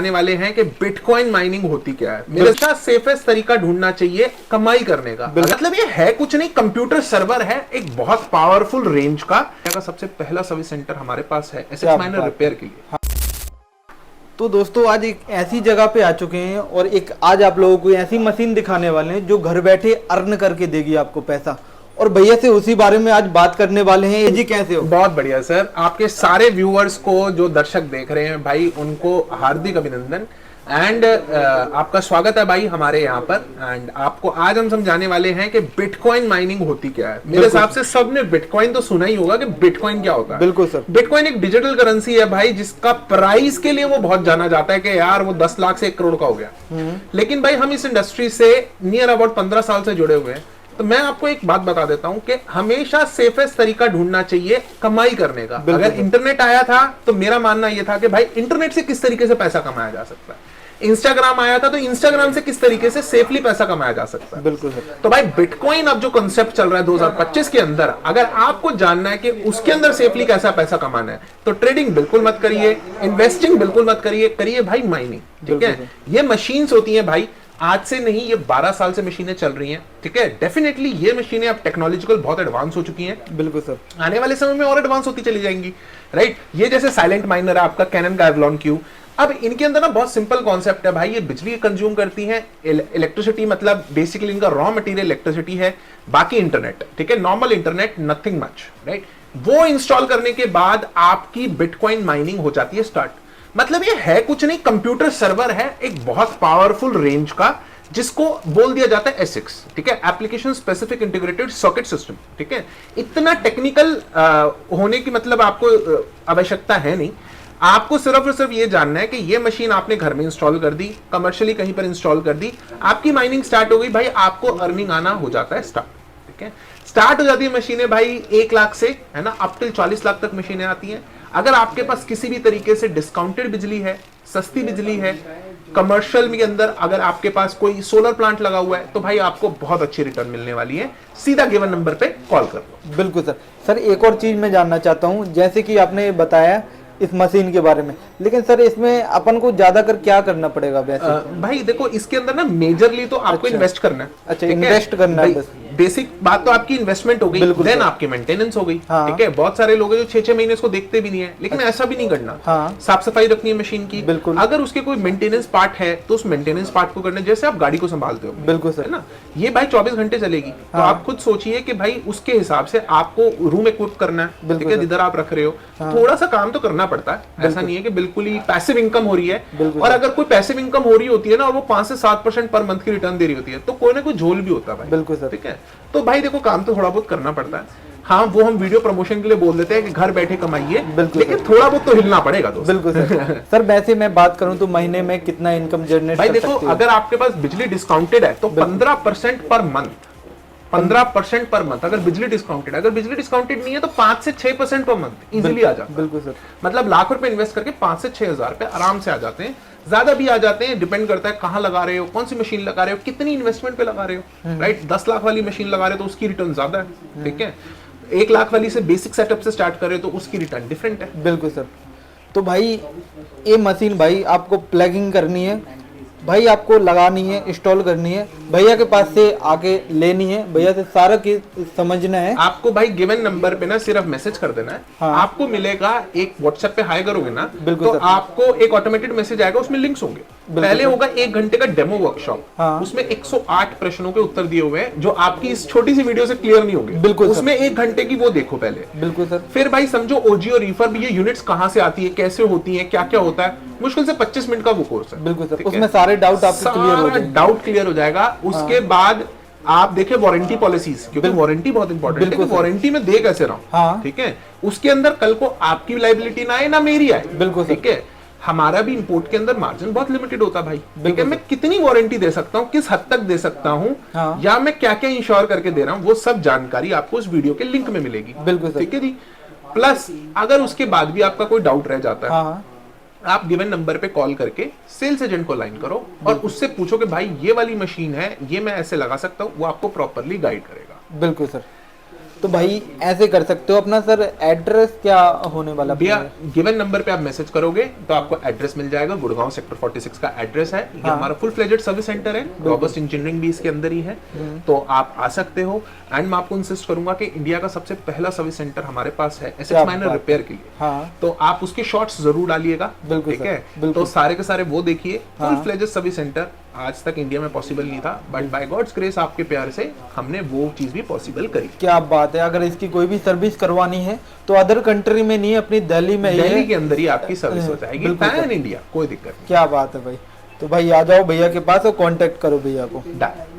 आने वाले हैं कि बिटकॉइन माइनिंग होती क्या है। मेरे साथ सेफेस्ट तरीका ढूंढना चाहिए कमाई करने का। मतलब ये है कुछ नहीं, कंप्यूटर सर्वर है एक बहुत पावरफुल रेंज का। सबसे पहला सर्विस सेंटर हमारे पास है एसेट्स माइनर रिपेयर के लिए। तो दोस्तों आज एक ऐसी जगह पे आ चुके हैं और एक आज आप लोगों को ऐसी मशीन दिखाने वाले हैं जो घर बैठे अर्न करके देगी आपको पैसा। और भैया से उसी बारे में आज बात करने वाले हैं। जी कैसे हो? बहुत बढ़िया सर। आपके सारे व्यूअर्स को जो दर्शक देख रहे हैं भाई उनको हार्दिक अभिनंदन एंड आपका स्वागत है भाई हमारे यहाँ पर। एंड आपको आज हम समझाने वाले हैं कि बिटकॉइन माइनिंग होती क्या है। मेरे हिसाब से सबने बिटकॉइन तो सुना ही होगा कि बिटकॉइन क्या होता है। बिल्कुल सर। बिटकॉइन एक डिजिटल करेंसी है भाई जिसका प्राइस के लिए वो बहुत जाना जाता है कि यार वो 10 लाख से 1 करोड़ का हो गया। लेकिन भाई हम इस इंडस्ट्री से नियर अबाउट 15 साल से जुड़े हुए हैं। तो मैं आपको एक बात बता देता हूं कि हमेशा सेफेस्ट तरीका ढूंढना चाहिए कमाई करने का। अगर इंटरनेट आया था तो मेरा मानना यह था कि भाई इंटरनेट से किस तरीके से पैसा कमाया जा सकता है। इंस्टाग्राम आया था तो इंस्टाग्राम से किस तरीके से सेफली पैसा कमाया जा सकता है। बिल्कुल। तो भाई बिटकॉइन अब जो कंसेप्ट चल रहा है 2025 के अंदर, अगर आपको जानना है कि उसके अंदर सेफली कैसा पैसा कमाना है तो ट्रेडिंग बिल्कुल मत करिए, इन्वेस्टिंग बिल्कुल मत करिए, करिए भाई माइनिंग। ठीक है, ये मशीन्स होती है भाई, आज से नहीं ये 12 साल से मशीनें चल रही हैं। ठीक है, डेफिनेटली ये मशीनें अब टेक्नोलॉजिकल बहुत एडवांस हो चुकी हैं। बिल्कुल सर। आने वाले समय में और एडवांस होती चली जाएंगी। राइट, ये जैसे साइलेंट माइनर है आपका कैनन का एवलॉन क्यू। अब इनके अंदर ना बहुत सिंपल कॉन्सेप्ट है भाई, ये बिजली कंज्यूम करती हैं, इलेक्ट्रिसिटी मतलब बेसिकली इनका रॉ मटेरियल इलेक्ट्रिसिटी है, बाकी इंटरनेट। ठीक है, normal internet, nothing much. Right, वो इंस्टॉल करने के बाद आपकी बिटकॉइन माइनिंग हो जाती है स्टार्ट। मतलब ये है कुछ नहीं, कंप्यूटर सर्वर है एक बहुत पावरफुल रेंज का जिसको बोल दिया जाता है एसिक्स। ठीक है, application specific integrated circuit system. ठीक है, इतना टेक्निकल होने की मतलब आपको आवश्यकता है नहीं। आपको सिर्फ और सिर्फ ये जानना है कि ये मशीन आपने घर में इंस्टॉल कर दी, कमर्शियली कहीं पर इंस्टॉल कर दी, आपकी माइनिंग स्टार्ट हो गई भाई, आपको अर्निंग आना हो जाता है स्टार्ट। ठीक है, स्टार्ट हो जाती है मशीनें भाई 1 लाख से, है ना, अप टिल 40 लाख तक मशीनें आती हैं। अगर आपके पास किसी भी तरीके से डिस्काउंटेड बिजली है, सस्ती बिजली है, कमर्शियल के अंदर अगर आपके पास कोई सोलर प्लांट लगा हुआ है तो भाई आपको बहुत अच्छी रिटर्न मिलने वाली है। सीधा गिवन नंबर पे कॉल कर लो। बिल्कुल सर। सर एक और चीज मैं जानना चाहता हूँ, जैसे कि आपने बताया इस मशीन के बारे में, लेकिन सर इसमें अपन को ज्यादा कर क्या करना पड़ेगा वैसे? भाई देखो इसके अंदर ना मेजरली तो आपको इन्वेस्ट करना है। अच्छा, इन्वेस्ट करना है। बेसिक बात तो आपकी इन्वेस्टमेंट हो गई, देन आपकी मेंटेनेंस हो गई। हाँ। ठीक है, बहुत सारे लोग हैं जो 6-6 महीने इसको देखते भी नहीं है, लेकिन ऐसा भी नहीं करना। हाँ। साफ सफाई रखनी है मशीन की। बिल्कुल। अगर उसके कोई मेंटेनेंस पार्ट है तो उस मेंटेनेंस पार्ट को करना, जैसे आप गाड़ी को संभालते हो। बिल्कुल सर। है ना, ये भाई 24 घंटे चलेगी। तो आप खुद सोचिए कि भाई उसके हिसाब से आपको रूम इक्विप करना है। ठीक है, जिधर आप रख रहे हो थोड़ा सा काम तो करना पड़ता है। ऐसा नहीं है कि बिल्कुल ही पैसिव इनकम हो रही है। और अगर कोई पैसिव इनकम हो रही होती है ना और वो 5 से 7% पर मंथ की रिटर्न दे रही होती है तो कोई ना कोई झोल भी होता है भाई। बिल्कुल सर। ठीक है, तो भाई देखो काम तो थोड़ा बहुत करना पड़ता है। हाँ, वो हम वीडियो प्रमोशन के लिए बोल देते हैं कि घर बैठे कमाइए, लेकिन थोड़ा बहुत तो हिलना पड़ेगा दोस्त। बिल्कुल सर। सर वैसे मैं बात करूं तो महीने में कितना इनकम जनरेट भाई देखो, अगर आपके पास बिजली डिस्काउंटेड है तो 15% पर मंथ, 15% पर मंथ। अगर बिजली डिस्काउंटेड नहीं है तो 5 से 6% पर मंथ इजीली आ जाता है। बिल्कुल सर। मतलब लाख रुपए इन्वेस्ट करके 5 से 6 हजार रुपए आराम से आ जाते हैं। ज्यादा भी आ जाते हैं, डिपेंड करता है कहां लगा रहे हो, कौन सी मशीन लगा रहे हो, कितनी इन्वेस्टमेंट पे लगा रहे हो। राइट, 10 लाख वाली मशीन लगा रहे हो तो उसकी रिटर्न ज्यादा है। ठीक है, 1 लाख वाली से बेसिक सेटअप से स्टार्ट कर रहे हो तो उसकी रिटर्न डिफरेंट है। बिल्कुल सर। तो भाई ये मशीन भाई आपको प्लगिंग करनी है, भाई आपको लगानी है, इंस्टॉल करनी है, भैया के पास से आके लेनी है, भैया से सारा समझना है। आपको भाई गिवन नंबर पे ना सिर्फ मैसेज कर देना है। हाँ। आपको मिलेगा एक व्हाट्सएप पे हाई करोगे ना तो आपको एक ऑटोमेटेड मैसेज आएगा, उसमें लिंक्स होंगे। पहले होगा 1 घंटे का डेमो वर्कशॉप। हाँ। उसमें 108 प्रश्नों के उत्तर दिए हुए हैं जो आपकी इस छोटी सी वीडियो से क्लियर नहीं होंगे। बिल्कुल उसमें 1 घंटे की वो देखो पहले। बिल्कुल सर। फिर भाई समझो ओजी और रीफर भी, ये यूनिट्स कहां से आती है, कैसे होती है, क्या क्या होता है। मुश्किल से 25 मिनट का वो कोर्स है। बिल्कुल सर। उसमें सारे डाउट आपके क्लियर हो जाएगा। उसके बाद आप देखें वारंटी पॉलिसीज, क्योंकि वारंटी बहुत इंपॉर्टेंट है। वारंटी में दे कैसे रहा हूं। हाँ। ठीक है, उसके अंदर कल को आपकी लायबिलिटी ना आए ना मेरी आए। बिल्कुल। ठीक है, हमारा भी इंपोर्ट के अंदर मार्जिन बहुत लिमिटेड होता है भाई। ठीक है, मैं कितनी वारंटी दे सकता हूँ, किस हद तक दे सकता हूँ, या मैं क्या क्या इंश्योर करके दे रहा हूँ, वो सब जानकारी आपको इस वीडियो के लिंक में मिलेगी। बिल्कुल। ठीक है जी। प्लस अगर उसके बाद भी आपका कोई डाउट रह जाता है, आप गिवन नंबर पे कॉल करके सेल्स एजेंट को लाइन करो और उससे पूछो कि भाई ये वाली मशीन है, ये मैं ऐसे लगा सकता हूँ, वो आपको प्रॉपर्ली गाइड करेगा। बिल्कुल सर। तो भाई ऐसे कर सकते हो। अपना सर एड्रेस क्या होने वाला भैया गिवन नंबर पे आप मैसेज करोगे तो आपको एड्रेस मिल जाएगा। गुड़गांव सेक्टर 46 का एड्रेस है। ये हमारा फुल फ्लेजेड सर्विस सेंटर है। रॉबस्ट इंजीनियरिंग भी इसके अंदर ही है, तो आप आ सकते हो। एंड मैं आपको इंसिस्ट करूंगा कि इंडिया का सबसे पहला सर्विस सेंटर हमारे पास है एसेट्स माइनर रिपेयर के लिए। हाँ। तो आप उसके शॉट्स जरूर डालिएगा, बिल्कुल ठीक सर, है। बिल्कुल। तो सारे के सारे वो देखिए। फुल फ्लेजेड सर्विस सेंटर आज तक इंडिया में पॉसिबल नहीं था, बट बाय गॉड्स ग्रेस आपके प्यार से हमने वो चीज भी पॉसिबल करी। क्या बात है। अगर इसकी कोई भी सर्विस करवानी है तो अदर कंट्री में नहीं, अपनी दिल्ली में ही है। दिल्ली के अंदर ही आपकी सर्विस हो जाएगी, पैन इंडिया, कोई दिक्कत नहीं। क्या बात है भाई। तो भाई आ जाओ भैया के पास और कांटेक्ट करो भैया को। डन।